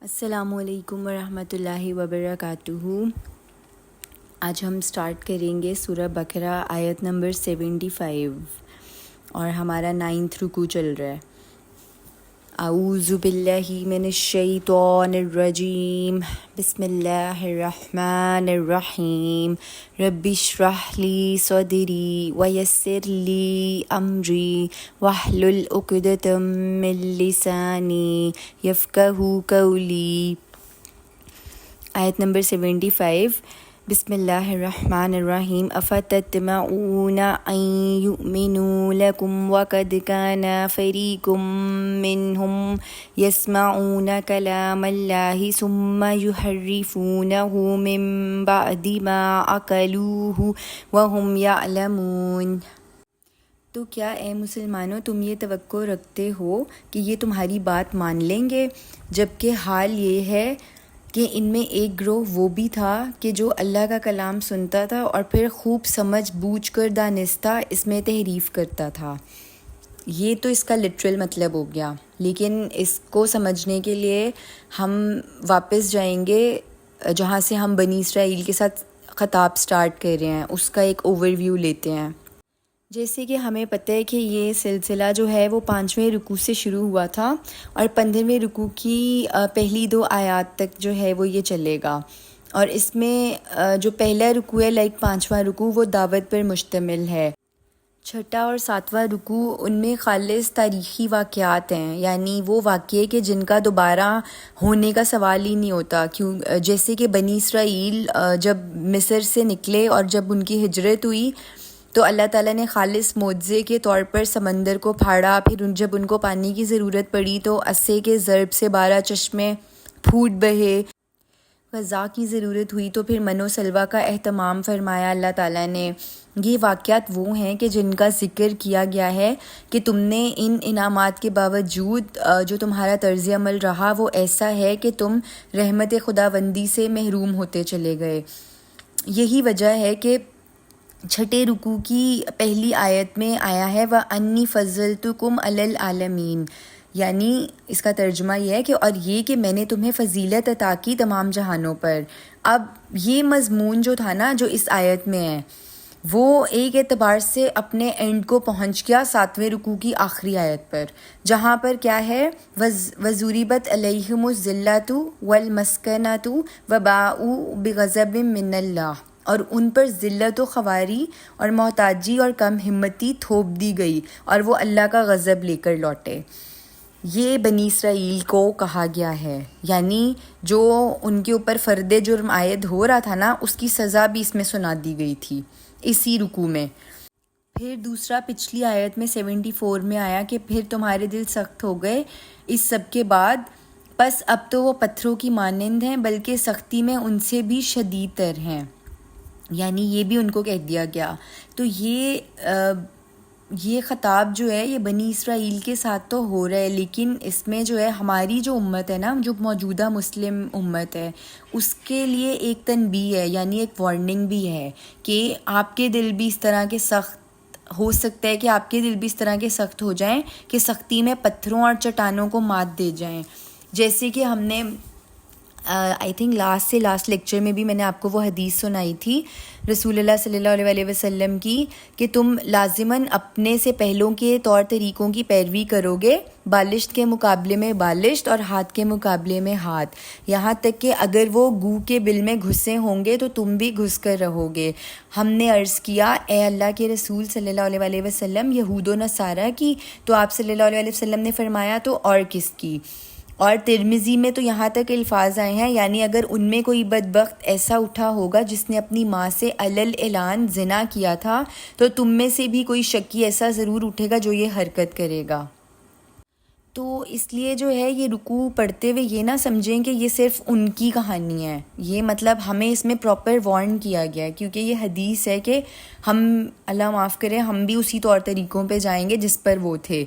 السلام علیکم ورحمۃ اللہ وبرکاتہ۔ آج ہم سٹارٹ کریں گے سورہ بقرہ آیت نمبر 75 اور ہمارا 9واں رکوع چل رہا ہے۔ اعوذ باللہ من الشیطان الرجیم، بسم اللہ الرحمن الرحیم، رب اشرح لی صدری ویسر لی امری واحلل عقدۃ من لسانی یفقہوا قولی۔ آیت نمبر 75، بسم اللہ الرحمن الرحیم۔ افتطمعون ان یؤمنوا لکم وقد کان فریق منہم یسمعون کلام اللہ ثم یحرفونہ من بعد ما عقلوہ وہم یعلمون۔ تو کیا اے مسلمانوں تم یہ توقع رکھتے ہو کہ یہ تمہاری بات مان لیں گے، جبکہ حال یہ ہے کہ ان میں ایک گروہ وہ بھی تھا کہ جو اللہ کا کلام سنتا تھا اور پھر خوب سمجھ بوجھ کر دانستہ اس میں تحریف کرتا تھا۔ یہ تو اس کا لٹرل مطلب ہو گیا، لیکن اس کو سمجھنے کے لیے ہم واپس جائیں گے جہاں سے ہم بنی اسرائیل کے ساتھ خطاب سٹارٹ کر رہے ہیں، اس کا ایک اوور ویو لیتے ہیں۔ جیسے کہ ہمیں پتہ ہے کہ یہ سلسلہ جو ہے وہ 5ویں رکوع سے شروع ہوا تھا اور 15ویں رکوع کی پہلی 2 آیات تک جو ہے وہ یہ چلے گا، اور اس میں جو پہلا رکوع ہے 5واں رکوع وہ دعوت پر مشتمل ہے۔ 6واں اور 7واں رکوع ان میں خالص تاریخی واقعات ہیں، یعنی وہ واقعے کہ جن کا دوبارہ ہونے کا سوال ہی نہیں ہوتا، جیسے کہ بنی اسرائیل جب مصر سے نکلے اور جب ان کی ہجرت ہوئی تو اللہ تعالیٰ نے خالص معجزے کے طور پر سمندر کو پھاڑا، پھر جب ان کو پانی کی ضرورت پڑی تو عصا کے ضرب سے 12 چشمے پھوٹ بہے، غذا کی ضرورت ہوئی تو پھر من و سلویٰ کا اہتمام فرمایا اللہ تعالیٰ نے۔ یہ واقعات وہ ہیں کہ جن کا ذکر کیا گیا ہے کہ تم نے ان انعامات کے باوجود جو تمہارا طرز عمل رہا وہ ایسا ہے کہ تم رحمت خداوندی سے محروم ہوتے چلے گئے۔ یہی وجہ ہے کہ 6 رکوع کی پہلی آیت میں آیا ہے وَأَنِّي فَضَّلْتُكُمْ عَلَى الْعَالَمِينَ، یعنی اس کا ترجمہ یہ ہے کہ اور یہ کہ میں نے تمہیں فضیلت عطا کی تمام جہانوں پر۔ اب یہ مضمون جو تھا نا جو اس آیت میں ہے وہ ایک اعتبار سے اپنے اینڈ کو پہنچ گیا 7ویں رکوع کی آخری آیت پر، جہاں پر کیا ہے وَضُرِبَتْ عَلَيْهِمُ الذِّلَّةُ وَالْمَسْكَنَةُ وَبَاءُوا بِغَضَبٍ مِّنَ اللَّهِ، اور ان پر ذلت و خواری اور محتاجی اور کم ہمتی تھوپ دی گئی اور وہ اللہ کا غضب لے کر لوٹے۔ یہ بنی اسرائیل کو کہا گیا ہے، یعنی جو ان کے اوپر فرد جرم عائد ہو رہا تھا نا اس کی سزا بھی اس میں سنا دی گئی تھی اسی رکوع میں۔ پھر دوسرا پچھلی آیت میں 74 میں آیا کہ پھر تمہارے دل سخت ہو گئے اس سب کے بعد، پس اب تو وہ پتھروں کی مانند ہیں بلکہ سختی میں ان سے بھی شدید تر ہیں، یعنی یہ بھی ان کو کہہ دیا گیا۔ تو یہ خطاب جو ہے یہ بنی اسرائیل کے ساتھ تو ہو رہا ہے، لیکن اس میں جو ہے ہماری جو امت ہے نا، جو موجودہ مسلم امت ہے، اس کے لیے ایک تنبیہ ہے، یعنی ایک وارننگ بھی ہے کہ آپ کے دل بھی اس طرح کے سخت ہو سکتا ہے کہ آپ کے دل بھی اس طرح کے سخت ہو جائیں کہ سختی میں پتھروں اور چٹانوں کو مات دے جائیں، جیسے کہ ہم نے آئی تھنک لاسٹ لیکچر میں بھی میں نے آپ کو وہ حدیث سنائی تھی رسول اللہ صلی اللہ علیہ وسلم کی کہ تم لازماً اپنے سے پہلوں کے طور طریقوں کی پیروی کرو گے، بالشت کے مقابلے میں بالشت اور ہاتھ کے مقابلے میں ہاتھ، یہاں تک کہ اگر وہ گو کے بل میں گھسے ہوں گے تو تم بھی گھس کر رہو گے۔ ہم نے عرض کیا اے اللہ کے رسول صلی اللہ علیہ وسلم، یہود و نصارہ کی؟ تو آپ صلی اللہ علیہ وسلم نے فرمایا تو اور کس کی؟ اور ترمذی میں تو یہاں تک الفاظ آئے ہیں، یعنی اگر ان میں کوئی بدبخت ایسا اٹھا ہوگا جس نے اپنی ماں سے علل اعلان زنا کیا تھا تو تم میں سے بھی کوئی شکی ایسا ضرور اٹھے گا جو یہ حرکت کرے گا۔ تو اس لیے جو ہے یہ رکوع پڑھتے ہوئے یہ نہ سمجھیں کہ یہ صرف ان کی کہانی ہے، یہ مطلب ہمیں اس میں پراپر وارن کیا گیا ہے، کیونکہ یہ حدیث ہے کہ ہم اللہ معاف کرے ہم بھی اسی طور طریقوں پہ جائیں گے جس پر وہ تھے۔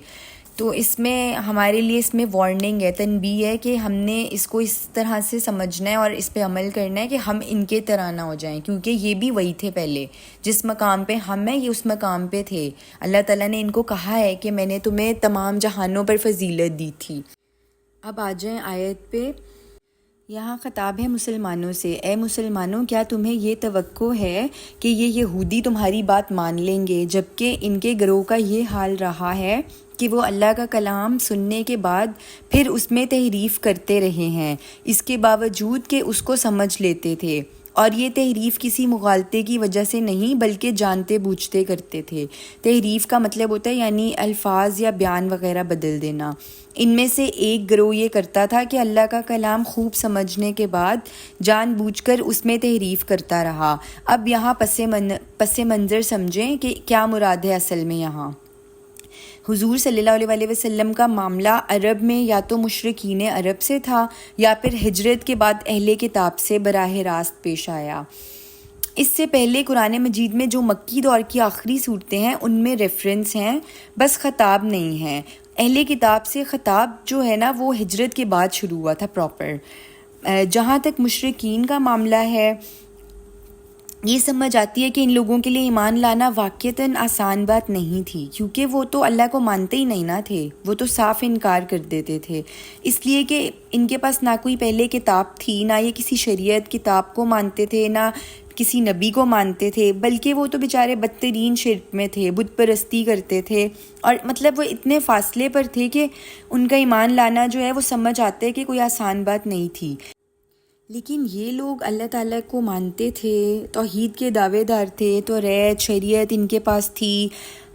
تو اس میں ہمارے لیے اس میں وارننگ ہے، تنبیہ ہے کہ ہم نے اس کو اس طرح سے سمجھنا ہے اور اس پہ عمل کرنا ہے کہ ہم ان کے طرح نہ ہو جائیں، کیونکہ یہ بھی وہی تھے پہلے جس مقام پہ ہم ہیں، یہ اس مقام پہ تھے۔ اللہ تعالیٰ نے ان کو کہا ہے کہ میں نے تمہیں تمام جہانوں پر فضیلت دی تھی۔ اب آ جائیں آیت پہ۔ یہاں خطاب ہے مسلمانوں سے، اے مسلمانوں، کیا تمہیں یہ توقع ہے کہ یہ یہودی تمہاری بات مان لیں گے، جبکہ ان کے گروہ کا یہ حال رہا ہے کہ وہ اللہ کا کلام سننے کے بعد پھر اس میں تحریف کرتے رہے ہیں، اس کے باوجود کہ اس کو سمجھ لیتے تھے، اور یہ تحریف کسی مغالطے کی وجہ سے نہیں بلکہ جانتے بوجھتے کرتے تھے۔ تحریف کا مطلب ہوتا ہے یعنی الفاظ یا بیان وغیرہ بدل دینا۔ ان میں سے ایک گروہ یہ کرتا تھا کہ اللہ کا کلام خوب سمجھنے کے بعد جان بوجھ کر اس میں تحریف کرتا رہا۔ اب یہاں پس منظر سمجھیں کہ کیا مراد ہے اصل میں یہاں۔ حضور صلی اللہ علیہ وسلم کا معاملہ عرب میں یا تو مشرکین عرب سے تھا یا پھر ہجرت کے بعد اہل کتاب سے براہ راست پیش آیا۔ اس سے پہلے قرآن مجید میں جو مکی دور کی آخری صورتیں ہیں ان میں ریفرنس ہیں، بس خطاب نہیں ہیں۔ اہل کتاب سے خطاب جو ہے نا وہ ہجرت کے بعد شروع ہوا تھا پراپر۔ جہاں تک مشرکین کا معاملہ ہے، یہ سمجھ آتی ہے کہ ان لوگوں کے لیے ایمان لانا واقعتاً آسان بات نہیں تھی، کیونکہ وہ تو اللہ کو مانتے ہی نہیں نہ تھے، وہ تو صاف انکار کر دیتے تھے، اس لیے کہ ان کے پاس نہ کوئی پہلے کتاب تھی، نہ یہ کسی شریعت کتاب کو مانتے تھے، نہ کسی نبی کو مانتے تھے، بلکہ وہ تو بیچارے بدترین شرک میں تھے، بت پرستی کرتے تھے، اور مطلب وہ اتنے فاصلے پر تھے کہ ان کا ایمان لانا جو ہے وہ سمجھ آتے کہ کوئی آسان بات نہیں تھی۔ لیکن یہ لوگ اللہ تعالیٰ کو مانتے تھے، توحید کے دعوے دار تھے، توریت شریعت ان کے پاس تھی،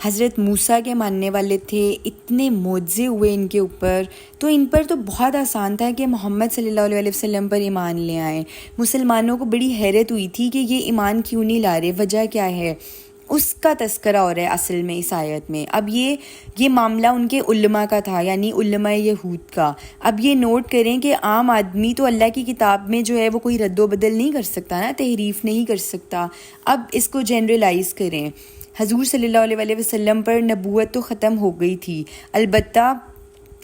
حضرت موسیٰ کے ماننے والے تھے، اتنے معجزے ہوئے ان کے اوپر، تو ان پر تو بہت آسان تھا کہ محمد صلی اللہ علیہ وسلم پر ایمان لے آئیں۔ مسلمانوں کو بڑی حیرت ہوئی تھی کہ یہ ایمان کیوں نہیں لا رہے، وجہ کیا ہے، اس کا تذکرہ ہو رہا ہے اصل میں اس آیت میں۔ اب یہ معاملہ ان کے علماء کا تھا، یعنی علماء یہود کا۔ اب یہ نوٹ کریں کہ عام آدمی تو اللہ کی کتاب میں جو ہے وہ کوئی رد و بدل نہیں کر سکتا نا، تحریف نہیں کر سکتا۔ اب اس کو جنرلائز کریں، حضور صلی اللہ علیہ وسلم پر نبوت تو ختم ہو گئی تھی، البتہ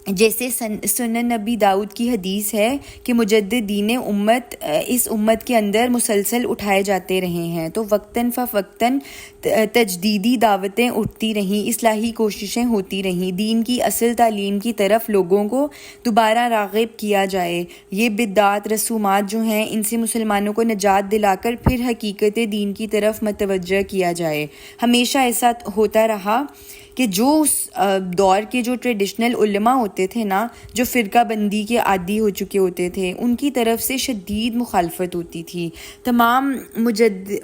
جیسے سنن نبی داؤد کی حدیث ہے کہ مجدد دین امت اس امت کے اندر مسلسل اٹھائے جاتے رہے ہیں، تو وقتاً فوقتاً تجدیدی دعوتیں اٹھتی رہیں، اصلاحی کوششیں ہوتی رہیں، دین کی اصل تعلیم کی طرف لوگوں کو دوبارہ راغب کیا جائے، یہ بدعات رسومات جو ہیں ان سے مسلمانوں کو نجات دلا کر پھر حقیقت دین کی طرف متوجہ کیا جائے۔ ہمیشہ ایسا ہوتا رہا کہ جو اس دور کے جو ٹریڈیشنل علماء ہوتے تھے نا، جو فرقہ بندی کے عادی ہو چکے ہوتے تھے، ان کی طرف سے شدید مخالفت ہوتی تھی۔ تمام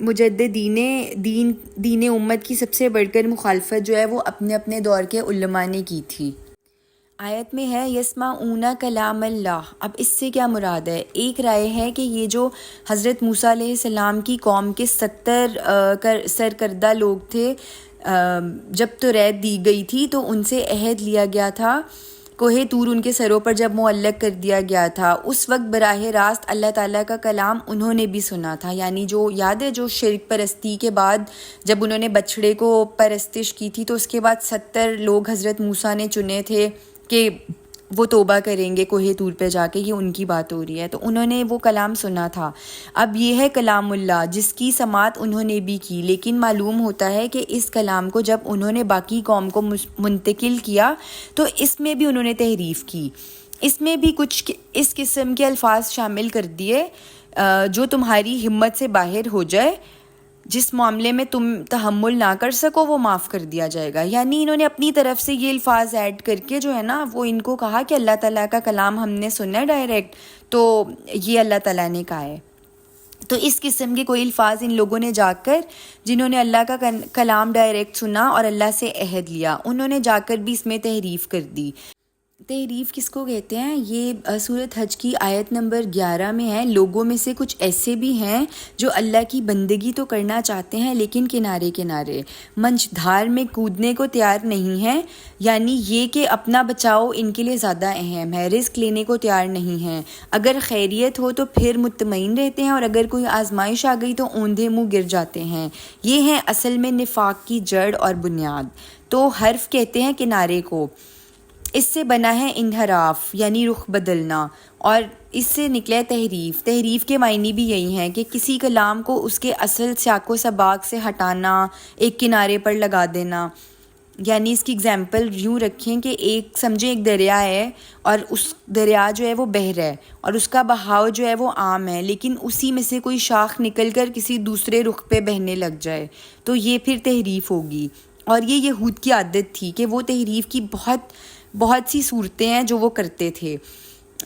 مجددین دین امت کی سب سے بڑھ کر مخالفت جو ہے وہ اپنے اپنے دور کے علماء نے کی تھی۔ آیت میں ہے یسمعون کلام اللہ، اب اس سے کیا مراد ہے؟ ایک رائے ہے کہ یہ جو حضرت موسیٰ علیہ السلام کی قوم کے 70 سرکردہ لوگ تھے، جب توریت دی گئی تھی تو ان سے عہد لیا گیا تھا، کوہ طور ان کے سروں پر جب معلق کر دیا گیا تھا، اس وقت براہ راست اللہ تعالیٰ کا کلام انہوں نے بھی سنا تھا، یعنی جو یاد ہے جو شرک پرستی کے بعد جب انہوں نے بچھڑے کو پرستش کی تھی تو اس کے بعد 70 لوگ حضرت موسیٰ نے چنے تھے کہ وہ توبہ کریں گے کوہ طور پہ جا کے، یہ ان کی بات ہو رہی ہے، تو انہوں نے وہ کلام سنا تھا۔ اب یہ ہے کلام اللہ جس کی سماعت انہوں نے بھی کی، لیکن معلوم ہوتا ہے کہ اس کلام کو جب انہوں نے باقی قوم کو منتقل کیا تو اس میں بھی انہوں نے تحریف کی، اس میں بھی کچھ اس قسم کے الفاظ شامل کر دیے جو تمہاری ہمت سے باہر ہو جائے، جس معاملے میں تم تحمل نہ کر سکو وہ معاف کر دیا جائے گا، یعنی انہوں نے اپنی طرف سے یہ الفاظ ایڈ کر کے جو ہے نا وہ ان کو کہا کہ اللہ تعالیٰ کا کلام ہم نے سنا ہے ڈائریکٹ، تو یہ اللہ تعالیٰ نے کہا ہے۔ تو اس قسم کے کوئی الفاظ ان لوگوں نے جا کر، جنہوں نے اللہ کا کلام ڈائریکٹ سنا اور اللہ سے عہد لیا، انہوں نے جا کر بھی اس میں تحریف کر دی۔ تحریف کس کو کہتے ہیں؟ یہ سورۃ حج کی آیت نمبر 11 میں ہے، لوگوں میں سے کچھ ایسے بھی ہیں جو اللہ کی بندگی تو کرنا چاہتے ہیں لیکن کنارے کنارے منجھ دھار میں کودنے کو تیار نہیں ہیں، یعنی یہ کہ اپنا بچاؤ ان کے لیے زیادہ اہم ہے، رزق لینے کو تیار نہیں ہیں، اگر خیریت ہو تو پھر مطمئن رہتے ہیں اور اگر کوئی آزمائش آ گئی تو اوندھے منہ گر جاتے ہیں۔ یہ ہیں اصل میں نفاق کی جڑ اور بنیاد۔ تو حرف کہتے ہیں کنارے کو، اس سے بنا ہے انحراف یعنی رخ بدلنا، اور اس سے نکلے تحریف۔ تحریف کے معنی بھی یہی ہیں کہ کسی کلام کو اس کے اصل سیاق و سباق سے ہٹانا، ایک کنارے پر لگا دینا، یعنی اس کی اگزامپل یوں رکھیں کہ ایک سمجھیں ایک دریا ہے اور اس دریا جو ہے وہ بہہ رہا ہے اور اس کا بہاؤ جو ہے وہ عام ہے، لیکن اسی میں سے کوئی شاخ نکل کر کسی دوسرے رخ پہ بہنے لگ جائے تو یہ پھر تحریف ہوگی۔ اور یہ یہود کی عادت تھی کہ وہ تحریف کی بہت سی صورتیں ہیں جو وہ کرتے تھے،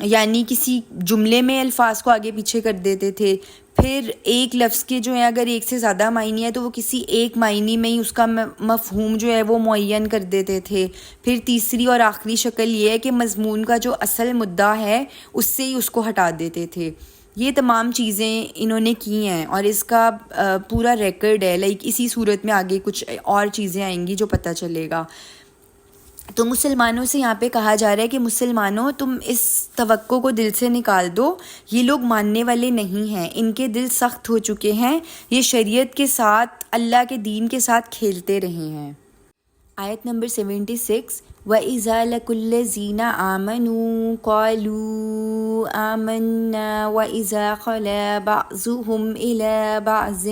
یعنی کسی جملے میں الفاظ کو آگے پیچھے کر دیتے تھے، پھر ایک لفظ کے جو ہے اگر ایک سے زیادہ معنی ہے تو وہ کسی ایک معنی میں ہی اس کا مفہوم جو ہے وہ معین کر دیتے تھے، پھر تیسری اور آخری شکل یہ ہے کہ مضمون کا جو اصل مدعا ہے اس سے ہی اس کو ہٹا دیتے تھے۔ یہ تمام چیزیں انہوں نے کی ہیں اور اس کا پورا ریکارڈ ہے، اسی صورت میں آگے کچھ اور چیزیں آئیں گی جو پتہ چلے گا۔ تو مسلمانوں سے یہاں پہ کہا جا رہا ہے کہ مسلمانوں تم اس توقع کو دل سے نکال دو، یہ لوگ ماننے والے نہیں ہیں، ان کے دل سخت ہو چکے ہیں، یہ شریعت کے ساتھ اللہ کے دین کے ساتھ کھیلتے رہے ہیں۔ آیت نمبر 76 وَإِذَا لَقُوا الَّذِينَ آمَنُوا قَالُوا آمَنَّا وَإِذَا خَلَا بَعْضُهُمْ إِلَىٰ بَعْضٍ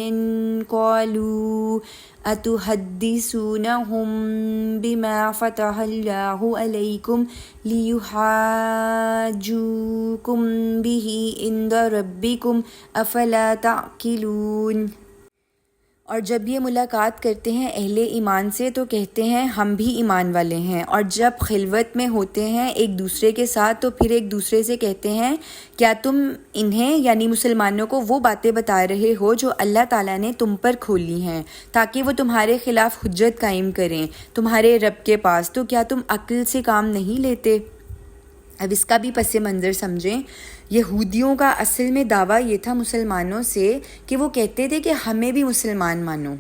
قَالُوا أَتُحَدِّثُونَهُم بِمَا فَتَحَ اللَّهُ عَلَيْكُمْ لِيُحَاجُّوكُم بِهِ عِندَ رَبِّكُمْ أَفَلَا تَعْقِلُونَ۔ اور جب یہ ملاقات کرتے ہیں اہل ایمان سے تو کہتے ہیں ہم بھی ایمان والے ہیں، اور جب خلوت میں ہوتے ہیں ایک دوسرے کے ساتھ تو پھر ایک دوسرے سے کہتے ہیں کیا تم انہیں یعنی مسلمانوں کو وہ باتیں بتا رہے ہو جو اللہ تعالیٰ نے تم پر کھولی ہیں تاکہ وہ تمہارے خلاف حجت قائم کریں تمہارے رب کے پاس، تو کیا تم عقل سے کام نہیں لیتے؟ اب اس کا بھی پس منظر سمجھیں۔ یہودیوں کا اصل میں دعویٰ یہ تھا مسلمانوں سے کہ وہ کہتے تھے کہ ہمیں بھی مسلمان مانو،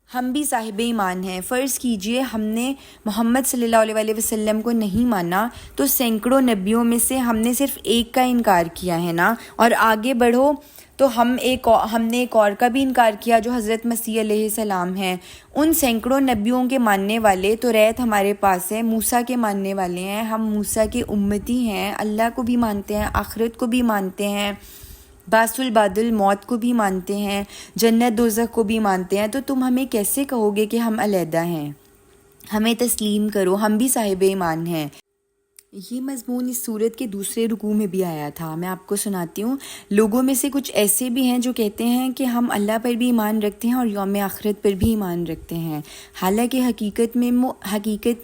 ہم بھی صاحب ایمان ہیں۔ فرض کیجئے ہم نے محمد صلی اللہ علیہ وسلم کو نہیں مانا تو سینکڑوں نبیوں میں سے ہم نے صرف ایک کا انکار کیا ہے نا، اور آگے بڑھو تو ہم نے ایک اور کا بھی انکار کیا جو حضرت مسیح علیہ السلام ہیں۔ ان سینکڑوں نبیوں کے ماننے والے تو ریت ہمارے پاس ہے، موسیٰ کے ماننے والے ہیں، ہم موسیٰ کے امتی ہیں، اللہ کو بھی مانتے ہیں، آخرت کو بھی مانتے ہیں، بعث بعد الموت کو بھی مانتے ہیں، جنت دوزخ کو بھی مانتے ہیں، تو تم ہمیں کیسے کہو گے کہ ہم علیحدہ ہیں؟ ہمیں تسلیم کرو، ہم بھی صاحب ایمان ہیں۔ یہ مضمون اس سورت کے دوسرے رکوع میں بھی آیا تھا، میں آپ کو سناتی ہوں۔ لوگوں میں سے کچھ ایسے بھی ہیں جو کہتے ہیں کہ ہم اللہ پر بھی ایمان رکھتے ہیں اور یوم آخرت پر بھی ایمان رکھتے ہیں، حالانکہ حقیقت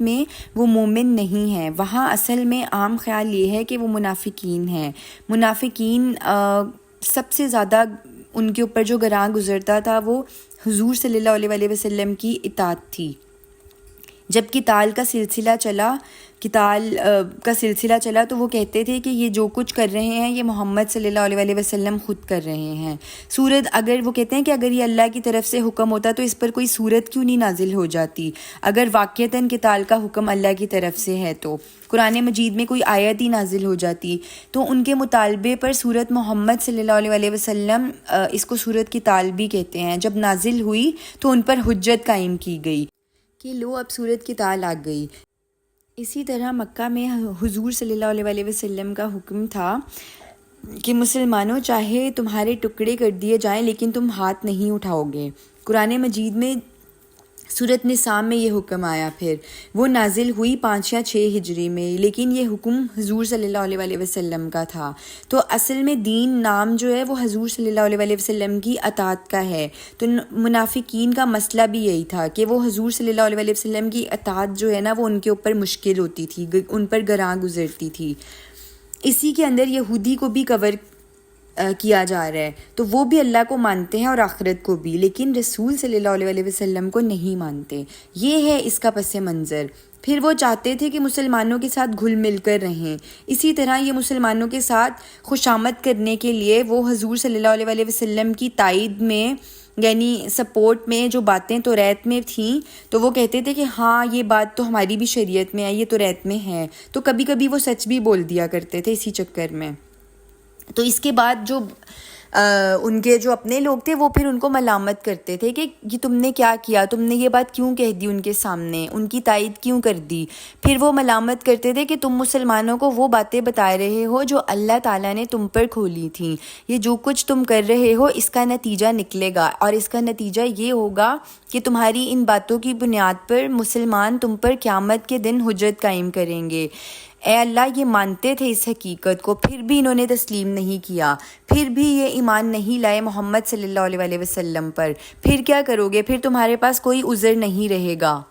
میں وہ مومن نہیں ہیں۔ وہاں اصل میں عام خیال یہ ہے کہ وہ منافقین ہیں۔ منافقین سب سے زیادہ ان کے اوپر جو گراں گزرتا تھا وہ حضور صلی اللہ علیہ وسلم کی اطاعت تھی۔ جب قتال کا سلسلہ چلا تو وہ کہتے تھے کہ یہ جو کچھ کر رہے ہیں یہ محمد صلی اللہ علیہ وسلم خود کر رہے ہیں۔ وہ کہتے ہیں کہ اگر یہ اللہ کی طرف سے حکم ہوتا تو اس پر کوئی صورت کیوں نہیں نازل ہو جاتی؟ اگر واقعتاً قتال کا حکم اللہ کی طرف سے ہے تو قرآن مجید میں کوئی آیت ہی نازل ہو جاتی۔ تو ان کے مطالبے پر سورت محمد صلی اللہ علیہ وسلم، اس کو سورت قتال بھی کہتے ہیں، جب نازل ہوئی تو ان پر حجت قائم کی گئی کہ لو اب سورت قتال آ گئی۔ اسی طرح مکہ میں حضور صلی اللہ علیہ وسلم کا حکم تھا کہ مسلمانوں چاہے تمہارے ٹکڑے کر دیے جائیں لیکن تم ہاتھ نہیں اٹھاؤ گے۔ قرآن مجید میں سورت نساء میں یہ حکم آیا، پھر وہ نازل ہوئی 5 یا 6 ہجری میں، لیکن یہ حکم حضور صلی اللہ علیہ وسلم کا تھا۔ تو اصل میں دین نام جو ہے وہ حضور صلی اللہ علیہ وسلم کی اطاعت کا ہے۔ تو منافقین کا مسئلہ بھی یہی تھا کہ وہ حضور صلی اللہ علیہ وسلم کی اطاعت جو ہے نا وہ ان کے اوپر مشکل ہوتی تھی، ان پر گراں گزرتی تھی۔ اسی کے اندر یہودی کو بھی کور کیا جا رہا ہے، تو وہ بھی اللہ کو مانتے ہیں اور آخرت کو بھی، لیکن رسول صلی اللہ علیہ وسلم کو نہیں مانتے۔ یہ ہے اس کا پس منظر۔ پھر وہ چاہتے تھے کہ مسلمانوں کے ساتھ گھل مل کر رہیں، اسی طرح یہ مسلمانوں کے ساتھ خوشامد کرنے کے لیے وہ حضور صلی اللہ علیہ وسلم کی تائید میں یعنی سپورٹ میں جو باتیں توریت میں تھیں تو وہ کہتے تھے کہ ہاں یہ بات تو ہماری بھی شریعت میں ہے، یہ توریت میں ہے، تو کبھی کبھی وہ سچ بھی بول دیا کرتے تھے اسی چکر میں۔ تو اس کے بعد جو ان کے جو اپنے لوگ تھے وہ پھر ان کو ملامت کرتے تھے کہ یہ تم نے کیا کیا، تم نے یہ بات کیوں کہہ دی ان کے سامنے، ان کی تائید کیوں کر دی. پھر وہ ملامت کرتے تھے کہ تم مسلمانوں کو وہ باتیں بتا رہے ہو جو اللہ تعالیٰ نے تم پر کھولی تھیں، یہ جو کچھ تم کر رہے ہو اس کا نتیجہ نکلے گا، اور اس کا نتیجہ یہ ہوگا کہ تمہاری ان باتوں کی بنیاد پر مسلمان تم پر قیامت کے دن حجت قائم کریں گے. اے اللہ، یہ مانتے تھے اس حقیقت کو، پھر بھی انہوں نے تسلیم نہیں کیا، پھر بھی یہ ایمان نہیں لائے محمد صلی اللہ علیہ وسلم پر. پھر کیا کرو گے؟ پھر تمہارے پاس کوئی عذر نہیں رہے گا،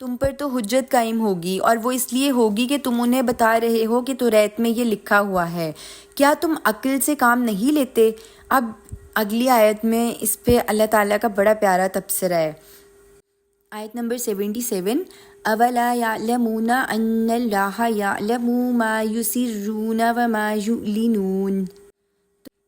تم پر تو حجت قائم ہوگی، اور وہ اس لیے ہوگی کہ تم انہیں بتا رہے ہو کہ توریت میں یہ لکھا ہوا ہے. کیا تم عقل سے کام نہیں لیتے؟ اب اگلی آیت میں اس پہ اللہ تعالیٰ کا بڑا پیارا تبصرہ ہے. آیت نمبر 77، اولا یعلمون ان اللہ یعلم ما یسرون وما یعلنون.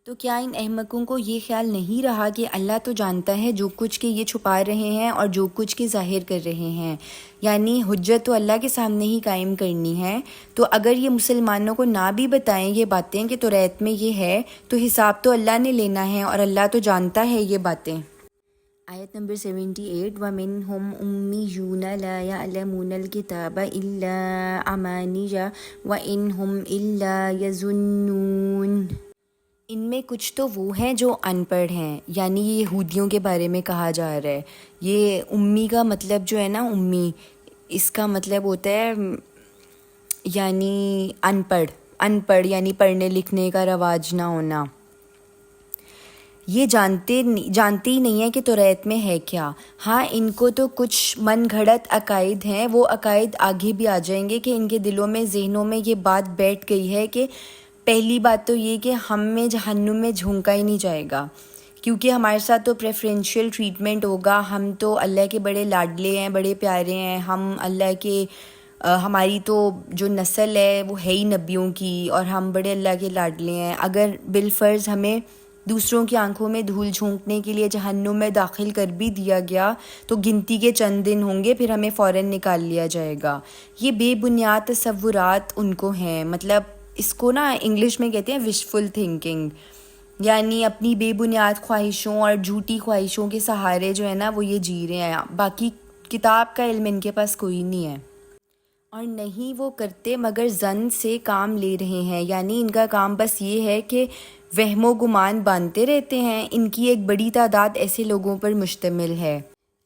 تو کیا ان احمقوں کو یہ خیال نہیں رہا کہ اللہ تو جانتا ہے جو کچھ کہ یہ چھپا رہے ہیں اور جو کچھ کہ ظاہر کر رہے ہیں، یعنی حجت تو اللہ کے سامنے ہی قائم کرنی ہے. تو اگر یہ مسلمانوں کو نہ بھی بتائیں یہ باتیں کہ توریت میں یہ ہے، تو حساب تو اللہ نے لینا ہے، اور اللہ تو جانتا ہے یہ باتیں. آیت نمبر 78، وَمِنْهُمْ أُمِّيُّونَ لَا يَعْلَمُونَ الْكِتَابَ إِلَّا أَمَانِيَّ وَإِنْ هُمْ إِلَّا يَظُنُّونَ. ان میں کچھ تو وہ ہیں جو ان پڑھ ہیں، یعنی یہ یہودیوں کے بارے میں کہا جا رہا ہے. یہ امی کا مطلب جو ہے نا، امی، اس کا مطلب ہوتا ہے یعنی ان پڑھ یعنی پڑھنے لکھنے کا رواج نہ ہونا. یہ جانتے ہی نہیں ہیں کہ توریت میں ہے کیا. ہاں، ان کو تو کچھ من گھڑت عقائد ہیں، وہ عقائد آگے بھی آ جائیں گے کہ ان کے دلوں میں ذہنوں میں یہ بات بیٹھ گئی ہے کہ پہلی بات تو یہ کہ ہم میں جہنم میں جھونکا ہی نہیں جائے گا، کیونکہ ہمارے ساتھ تو پریفرینشیل ٹریٹمنٹ ہوگا، ہم تو اللہ کے بڑے لاڈلے ہیں، بڑے پیارے ہیں، ہم اللہ کے ہماری تو جو نسل ہے وہ ہے ہی نبیوں کی، اور ہم بڑے اللہ کے لاڈلے ہیں. اگر بالفرض ہمیں دوسروں کی آنکھوں میں دھول جھونکنے کے لیے جہنم میں داخل کر بھی دیا گیا تو گنتی کے چند دن ہوں گے، پھر ہمیں فوراً نکال لیا جائے گا. یہ بے بنیاد تصورات ان کو ہیں، مطلب اس کو نا انگلش میں کہتے ہیں وشفل تھنکنگ، یعنی اپنی بے بنیاد خواہشوں اور جھوٹی خواہشوں کے سہارے جو ہے نا وہ یہ جی رہے ہیں. باقی کتاب کا علم ان کے پاس کوئی نہیں ہے، اور نہیں وہ کرتے مگر ظن سے کام لے رہے ہیں، یعنی ان کا کام بس یہ ہے کہ وہم و گمان باندھتے رہتے ہیں. ان کی ایک بڑی تعداد ایسے لوگوں پر مشتمل ہے.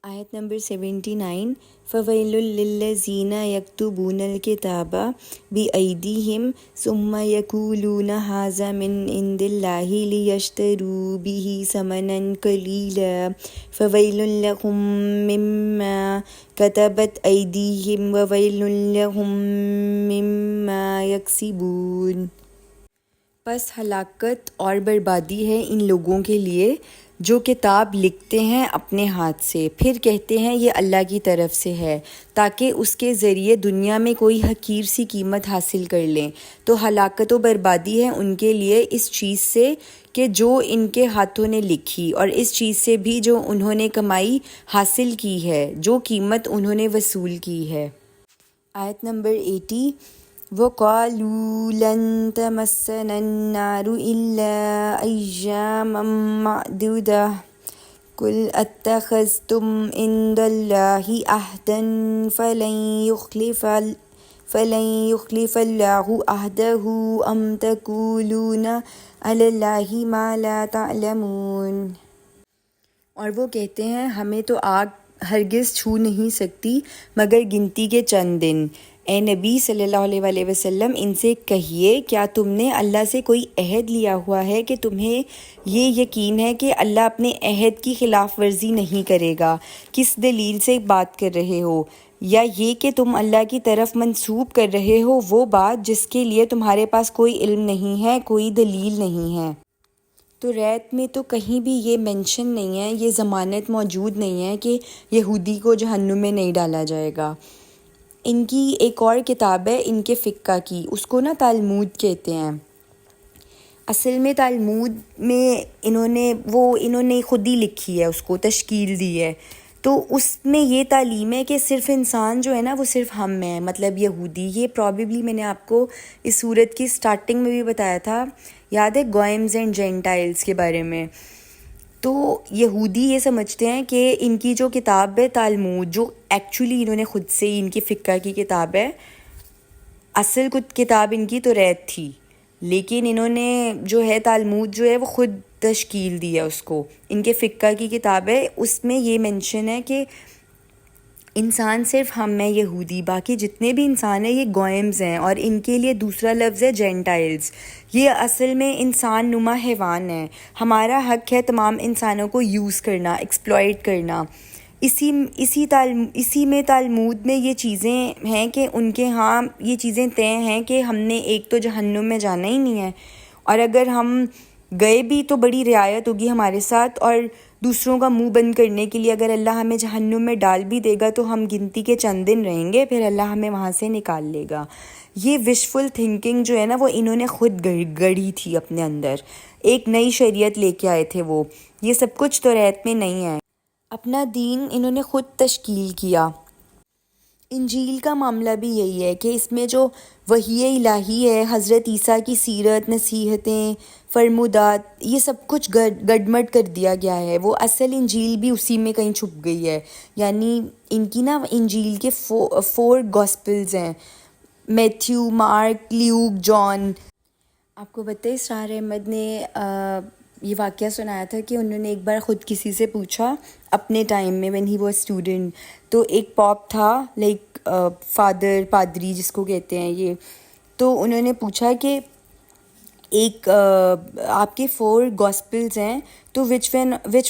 آیت نمبر 79، فَوَيْلٌ لِّلَّذِينَ يَكْتُبُونَ الْكِتَابَ بِأَيْدِيهِمْ ثُمَّ يَقُولُونَ هَٰذَا مِنْ عِندِ اللَّهِ لِيَشْتَرُوا بِهِ ثَمَنًا قَلِيلًا فَوَيْلٌ لَّهُم مِّمَّا كَتَبَتْ أَيْدِيهِمْ وَوَيْلٌ لَّهُم مِّمَّا يَكْسِبُونَ. پس ہلاکت اور بربادی ہے ان لوگوں کے لیے جو کتاب لکھتے ہیں اپنے ہاتھ سے، پھر کہتے ہیں یہ اللہ کی طرف سے ہے تاکہ اس کے ذریعے دنیا میں کوئی حقیر سی قیمت حاصل کر لیں. تو ہلاکت و بربادی ہے ان کے لیے اس چیز سے کہ جو ان کے ہاتھوں نے لکھی، اور اس چیز سے بھی جو انہوں نے کمائی حاصل کی ہے، جو قیمت انہوں نے وصول کی ہے. آیت نمبر 80، وَقَالُوا لَن تَمَسَّنَا النَّارُ إِلَّا أَيَّامًا مَّعْدُودَةً قُلْ أَتَّخَذْتُمْ عِندَ اللَّهِ عَهْدًا فَلَن يُخْلِفَ اللَّهُ عَهْدَهُ أَمْ تَقُولُونَ عَلَى اللَّهِ مَا لَا تَعْلَمُونَ. اور وہ کہتے ہیں ہمیں تو آگ ہرگز چھو نہیں سکتی مگر گنتی کے چند دن. اے نبی صلی اللہ علیہ وسلم، ان سے کہیے کیا تم نے اللہ سے کوئی عہد لیا ہوا ہے کہ تمہیں یہ یقین ہے کہ اللہ اپنے عہد کی خلاف ورزی نہیں کرے گا؟ کس دلیل سے بات کر رہے ہو؟ یا یہ کہ تم اللہ کی طرف منسوب کر رہے ہو وہ بات جس کے لیے تمہارے پاس کوئی علم نہیں ہے، کوئی دلیل نہیں ہے. تو ریت میں تو کہیں بھی یہ مینشن نہیں ہے، یہ ضمانت موجود نہیں ہے کہ یہودی کو جہنم میں نہیں ڈالا جائے گا. ان کی ایک اور کتاب ہے ان کے فقہ کی، اس کو نا تالمود کہتے ہیں. اصل میں تالمود میں انہوں نے خود ہی لکھی ہے، اس کو تشکیل دی ہے. تو اس میں یہ تعلیم ہے کہ صرف انسان جو ہے نا وہ صرف ہم میں ہے، مطلب یہودی. یہ پرابیبلی میں نے آپ کو اس صورت کی سٹارٹنگ میں بھی بتایا تھا، یاد ہے، گوئمز اینڈ جینٹائلز کے بارے میں. تو یہودی یہ سمجھتے ہیں کہ ان کی جو کتاب ہے تالمود، جو ایکچولی انہوں نے خود سے ہی ان کی فقہ کی کتاب ہے، اصل کتاب ان کی توریت تھی، لیکن انہوں نے جو ہے تالمود جو ہے وہ خود تشکیل دی ہے اس کو. ان کے فقہ کی کتاب ہے، اس میں یہ مینشن ہے کہ انسان صرف ہم میں یہودی، باقی جتنے بھی انسان ہیں یہ گوئمز ہیں، اور ان کے لیے دوسرا لفظ ہے جینٹائلز. یہ اصل میں انسان نما حیوان ہے. ہمارا حق ہے تمام انسانوں کو یوز کرنا، ایکسپلائٹ کرنا. اسی میں تالمود میں یہ چیزیں ہیں کہ ان کے ہاں یہ چیزیں طے ہیں کہ ہم نے ایک تو جہنم میں جانا ہی نہیں ہے، اور اگر ہم گئے بھی تو بڑی رعایت ہوگی ہمارے ساتھ، اور دوسروں کا منہ بند کرنے کے لیے اگر اللہ ہمیں جہنم میں ڈال بھی دے گا تو ہم گنتی کے چند دن رہیں گے، پھر اللہ ہمیں وہاں سے نکال لے گا. یہ وشفل تھنکنگ جو ہے نا وہ انہوں نے خود گڑھی تھی اپنے اندر. ایک نئی شریعت لے کے آئے تھے وہ. یہ سب کچھ توریت میں نہیں ہے. اپنا دین انہوں نے خود تشکیل کیا. انجیل کا معاملہ بھی یہی ہے کہ اس میں جو وحی الہی ہے، حضرت عیسیٰ کی سیرت، نصیحتیں، فرمودات، یہ سب کچھ گڈمڈ کر دیا گیا ہے. وہ اصل انجیل بھی اسی میں کہیں چھپ گئی ہے. یعنی ان کی نا انجیل کے 4 گاسپلز ہیں، میتھیو، مارک، لیوک، جان. آپ کو پتہ ہے اسرار احمد نے یہ واقعہ سنایا تھا کہ انہوں نے ایک بار خود کسی سے پوچھا اپنے ٹائم میں when he was student. تو ایک پاپ تھا، لائک فادر، پادری جس کو کہتے ہیں یہ. تو انہوں نے پوچھا کہ ایک آپ کے 4 گاسپلز ہیں تو which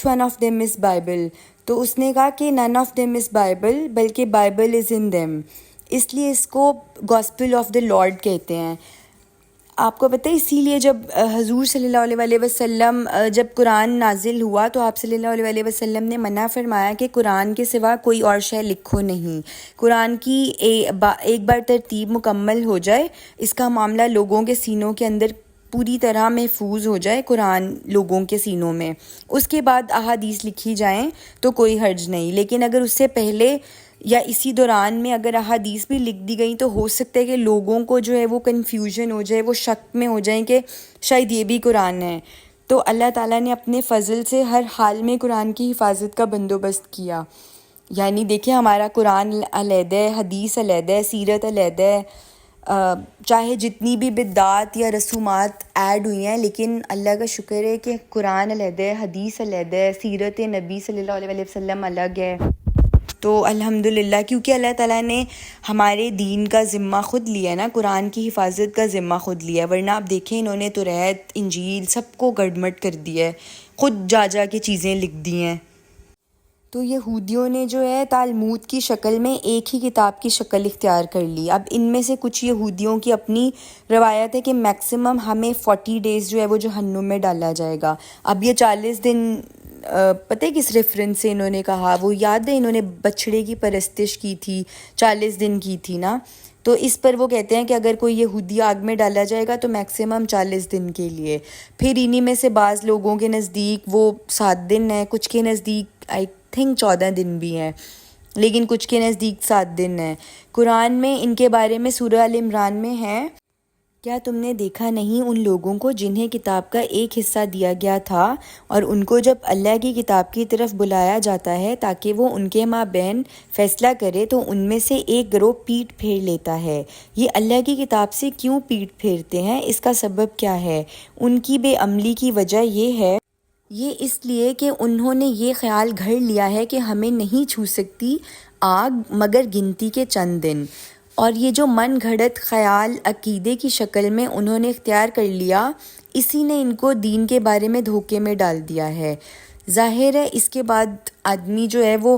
one of them is Bible. تو اس نے کہا کہ none of them is Bible بلکہ Bible is in them. اس لیے اس کو گاسپل آف دا لارڈ کہتے ہیں. آپ کو پتہ ہے اسی لیے جب حضور صلی اللہ علیہ وسلم جب قرآن نازل ہوا تو آپ صلی اللہ علیہ وسلم نے منع فرمایا کہ قرآن کے سوا کوئی اور شے لکھو نہیں. قرآن کی ایک بار ترتیب مکمل ہو جائے، اس کا معاملہ لوگوں کے سینوں کے اندر پوری طرح محفوظ ہو جائے، قرآن لوگوں کے سینوں میں، اس کے بعد احادیث لکھی جائیں تو کوئی حرج نہیں. لیکن اگر اس سے پہلے یا اسی دوران میں اگر احادیث بھی لکھ دی گئیں تو ہو سکتا ہے کہ لوگوں کو جو ہے وہ کنفیوژن ہو جائے، وہ شک میں ہو جائیں کہ شاید یہ بھی قرآن ہے. تو اللہ تعالیٰ نے اپنے فضل سے ہر حال میں قرآن کی حفاظت کا بندوبست کیا. یعنی دیکھیں ہمارا قرآن علیحدہ ہے، حدیث علیحدہ ہے، سیرت علیحدہ ہے. چاہے جتنی بھی بدعات یا رسومات ایڈ ہوئی ہیں، لیکن اللہ کا شکر ہے کہ قرآن علیحدہ ہے، حدیث علیحدہ ہے، سیرت نبی صلی اللہ علیہ وسلم الگ ہے. تو الحمدللہ کیونکہ اللہ تعالیٰ نے ہمارے دین کا ذمہ خود لیا ہے نا، قرآن کی حفاظت کا ذمہ خود لیا ہے. ورنہ آپ دیکھیں انہوں نے توریت، انجیل سب کو گڑمٹ کر دیا ہے، خود جا کے چیزیں لکھ دی ہیں. تو یہودیوں نے جو ہے تالمود کی شکل میں ایک ہی کتاب کی شکل اختیار کر لی. اب ان میں سے کچھ یہودیوں کی اپنی روایت ہے کہ میکسیمم ہمیں 40 days جو ہے وہ جہنم میں ڈالا جائے گا. اب یہ 40 دن پتہ ہے کس ریفرنس سے انہوں نے کہا؟ وہ یاد ہے انہوں نے بچھڑے کی پرستش کی تھی، 40 دن کی تھی نا. تو اس پر وہ کہتے ہیں کہ اگر کوئی یہودی آگ میں ڈالا جائے گا تو میکسیمم 40 دن کے لیے. پھر انہی میں سے بعض لوگوں کے نزدیک وہ 7 دن ہے، کچھ کے نزدیک آئی تھنک 14 دن بھی ہیں، لیکن کچھ کے نزدیک 7 دن ہیں. قرآن میں ان کے بارے میں سورہ ال عمران میں ہے، کیا تم نے دیکھا نہیں ان لوگوں کو جنہیں کتاب کا ایک حصہ دیا گیا تھا، اور ان کو جب اللہ کی کتاب کی طرف بلایا جاتا ہے تاکہ وہ ان کے مابین فیصلہ کرے تو ان میں سے ایک گروہ پیٹ پھیر لیتا ہے. یہ اللہ کی کتاب سے کیوں پیٹ پھیرتے ہیں؟ اس کا سبب کیا ہے؟ ان کی بے عملی کی وجہ یہ اس لیے کہ انہوں نے یہ خیال گھڑ لیا ہے کہ ہمیں نہیں چھو سکتی آگ مگر گنتی کے چند دن. اور یہ جو من گھڑت خیال عقیدے کی شکل میں انہوں نے اختیار کر لیا، اسی نے ان کو دین کے بارے میں دھوکے میں ڈال دیا ہے. ظاہر ہے اس کے بعد آدمی جو ہے وہ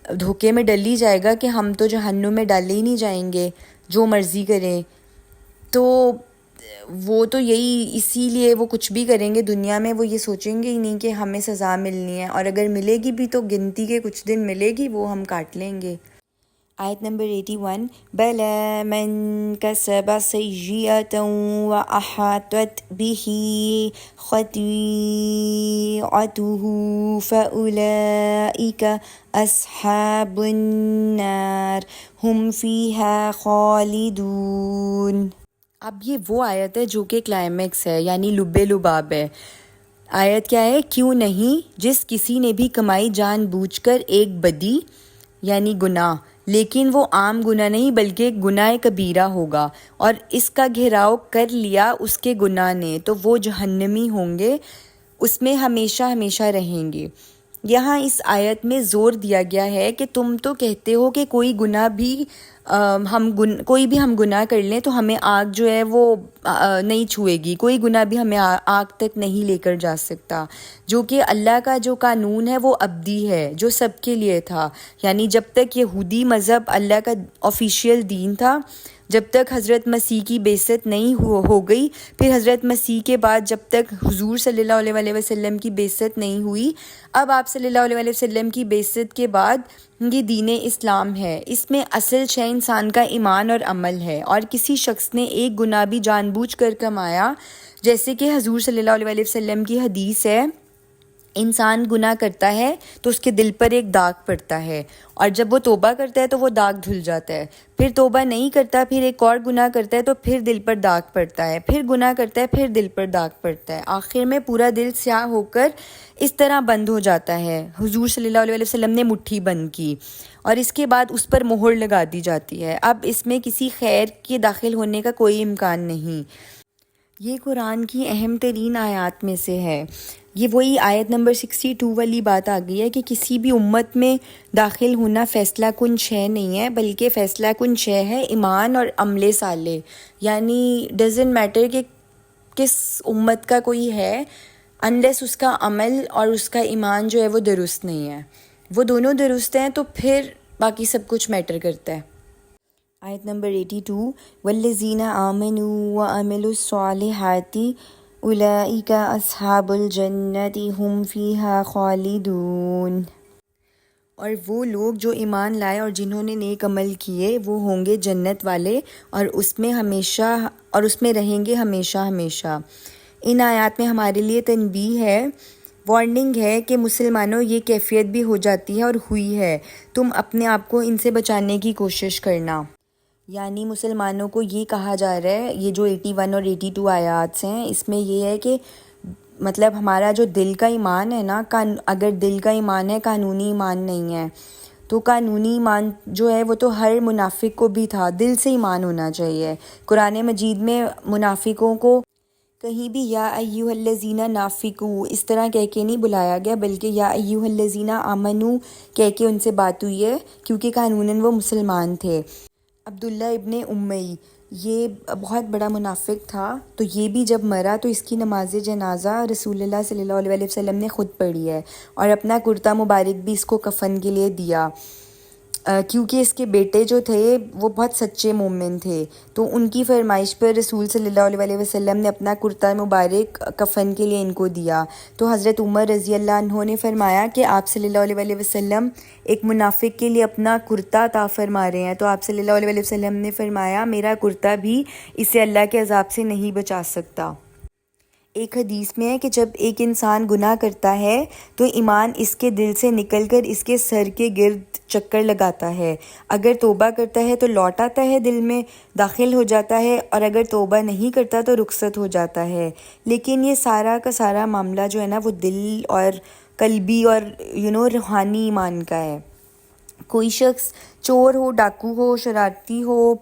دھوکے میں ڈل ہی جائے گا کہ ہم تو جہنم میں ڈالے ہی نہیں جائیں گے، جو مرضی کریں. تو وہ تو یہی اسی لیے وہ کچھ بھی کریں گے دنیا میں، وہ یہ سوچیں گے ہی نہیں کہ ہمیں سزا ملنی ہے، اور اگر ملے گی بھی تو گنتی کے کچھ دن ملے گی، وہ ہم کاٹ لیں گے. آیت نمبر 81 بَلَى مَنْ كَسَبَ سَيِّئَةً وَأَحَاطَتْ بِهِ خَطِيئَتُهُ فَأُولَئِكَ أَصْحَابُ النَّارِ هُمْ فِيهَا خَالِدُونَ۔ اب یہ وہ آیت ہے جو کہ کلائمیکس ہے، یعنی لب لباب ہے۔ آیت کیا ہے؟ کیوں نہیں جس کسی نے بھی کمائی جان بوجھ کر ایک بدی یعنی گناہ، لیکن وہ عام گناہ نہیں بلکہ ایک گناہ کبیرہ ہوگا، اور اس کا گھیراؤ کر لیا اس کے گناہ نے، تو وہ جہنمی ہوں گے، اس میں ہمیشہ ہمیشہ رہیں گے۔ یہاں اس آیت میں زور دیا گیا ہے کہ تم تو کہتے ہو کہ کوئی گناہ بھی کوئی بھی ہم گناہ کر لیں تو ہمیں آگ جو ہے وہ نہیں چھوئے گی، کوئی گناہ بھی ہمیں آگ تک نہیں لے کر جا سکتا، جو کہ اللہ کا جو قانون ہے وہ ابدی ہے، جو سب کے لیے تھا۔ یعنی جب تک یہودی مذہب اللہ کا آفیشیل دین تھا، جب تک حضرت مسیح کی بعثت نہیں ہو گئی، پھر حضرت مسیح کے بعد جب تک حضور صلی اللہ علیہ وسلم کی بعثت نہیں ہوئی، اب آپ صلی اللہ علیہ وسلم کی بعثت کے بعد یہ دین اسلام ہے۔ اس میں اصل شے انسان کا ایمان اور عمل ہے، اور کسی شخص نے ایک گناہ بھی جان بوجھ کر کمایا، جیسے کہ حضور صلی اللہ علیہ وسلم کی حدیث ہے، انسان گناہ کرتا ہے تو اس کے دل پر ایک داغ پڑتا ہے، اور جب وہ توبہ کرتا ہے تو وہ داغ دھل جاتا ہے، پھر توبہ نہیں کرتا، پھر ایک اور گناہ کرتا ہے تو پھر دل پر داغ پڑتا ہے، پھر گناہ کرتا ہے، پھر دل پر داغ پڑتا ہے، آخر میں پورا دل سیاہ ہو کر اس طرح بند ہو جاتا ہے۔ حضور صلی اللہ علیہ وسلم نے مٹھی بند کی اور اس کے بعد اس پر مہر لگا دی جاتی ہے، اب اس میں کسی خیر کے داخل ہونے کا کوئی امکان نہیں۔ یہ قرآن کی اہم ترین آیات میں سے ہے۔ یہ وہی آیت نمبر 62 والی بات آ گئی ہے کہ کسی بھی امت میں داخل ہونا فیصلہ کن شے نہیں ہے، بلکہ فیصلہ کن شے ہے ایمان اور عمل صالح، یعنی ڈزنٹ میٹر کہ کس امت کا کوئی ہے، انلیس اس کا عمل اور اس کا ایمان جو ہے وہ درست نہیں ہے، وہ دونوں درست ہیں تو پھر باقی سب کچھ میٹر کرتا ہے۔ آیت نمبر 82 والذین آمنوا وعملوا الصالحات اولئک اصحاب الجنت ہم فیہا خالدون۔ اور وہ لوگ جو ایمان لائے اور جنہوں نے نیک عمل کیے وہ ہوں گے جنت والے، اور اس میں رہیں گے ہمیشہ ہمیشہ۔ ان آیات میں ہمارے لیے تنبیہ ہے، وارننگ ہے کہ مسلمانوں یہ کیفیت بھی ہو جاتی ہے اور ہوئی ہے، تم اپنے آپ کو ان سے بچانے کی کوشش کرنا۔ یعنی مسلمانوں کو یہ کہا جا رہا ہے، یہ جو 81 اور 82 آیات ہیں، اس میں یہ ہے کہ مطلب ہمارا جو دل کا ایمان ہے نا، اگر دل کا ایمان ہے، قانونی ایمان نہیں ہے، تو قانونی ایمان جو ہے وہ تو ہر منافق کو بھی تھا، دل سے ایمان ہونا چاہیے۔ قرآن مجید میں منافقوں کو کہیں بھی یا ایھا الذین نافقو اس طرح کہہ کے نہیں بلایا گیا، بلکہ یا ایھا الذین آمنو کہہ کے ان سے بات ہوئی ہے، کیونکہ قانوناً وہ مسلمان تھے۔ عبداللہ ابن امی یہ بہت بڑا منافق تھا، تو یہ بھی جب مرا تو اس کی نماز جنازہ رسول اللہ صلی اللہ علیہ وسلم نے خود پڑھی ہے، اور اپنا کرتا مبارک بھی اس کو کفن کے لیے دیا، کیونکہ اس کے بیٹے جو تھے وہ بہت سچے مومن تھے، تو ان کی فرمائش پر رسول صلی اللہ علیہ وسلم نے اپنا کرتا مبارک کفن کے لیے ان کو دیا۔ تو حضرت عمر رضی اللہ عنہ نے فرمایا کہ آپ صلی اللہ علیہ وسلم ایک منافق کے لیے اپنا کرتا عطا فرما رہے ہیں، تو آپ صلی اللہ علیہ وسلم نے فرمایا میرا کرتا بھی اسے اللہ کے عذاب سے نہیں بچا سکتا۔ ایک حدیث میں ہے کہ جب ایک انسان گناہ کرتا ہے تو ایمان اس کے دل سے نکل کر اس کے سر کے گرد چکر لگاتا ہے، اگر توبہ کرتا ہے تو لوٹ آتا ہے، دل میں داخل ہو جاتا ہے، اور اگر توبہ نہیں کرتا تو رخصت ہو جاتا ہے۔ لیکن یہ سارا کا سارا معاملہ جو ہے نا وہ دل اور قلبی اور روحانی ایمان کا ہے۔ کوئی شخص چور ہو، ڈاکو ہو، شرارتی ہو،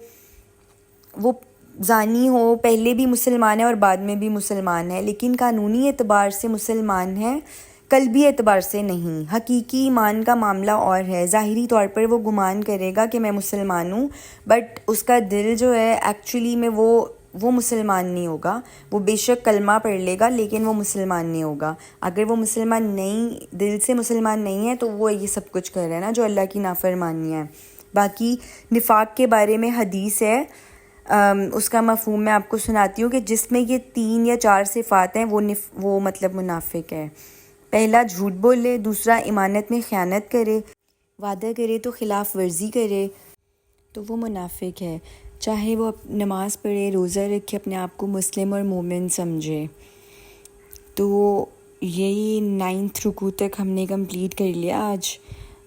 وہ زانی ہو، پہلے بھی مسلمان ہے اور بعد میں بھی مسلمان ہے، لیکن قانونی اعتبار سے مسلمان ہے، قلبی اعتبار سے نہیں۔ حقیقی ایمان کا معاملہ اور ہے، ظاہری طور پر وہ گمان کرے گا کہ میں مسلمان ہوں، بٹ اس کا دل جو ہے ایکچولی میں وہ مسلمان نہیں ہوگا، وہ بے شک کلمہ پڑھ لے گا لیکن وہ مسلمان نہیں ہوگا۔ اگر وہ مسلمان نہیں، دل سے مسلمان نہیں ہے، تو وہ یہ سب کچھ کر رہا ہے نا جو اللہ کی نافرمانی ہے۔ باقی نفاق کے بارے میں حدیث ہے، اس کا مفہوم میں آپ کو سناتی ہوں کہ جس میں یہ 3 یا 4 صفات ہیں وہ مطلب منافق ہے۔ پہلا جھوٹ بولے، دوسرا امانت میں خیانت کرے، وعدہ کرے تو خلاف ورزی کرے، تو وہ منافق ہے، چاہے وہ نماز پڑھے، روزہ رکھے، اپنے آپ کو مسلم اور مومن سمجھے۔ تو یہی 9 رکوع تک ہم نے کمپلیٹ کر لیا آج۔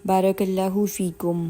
بارک اللہ فیکم۔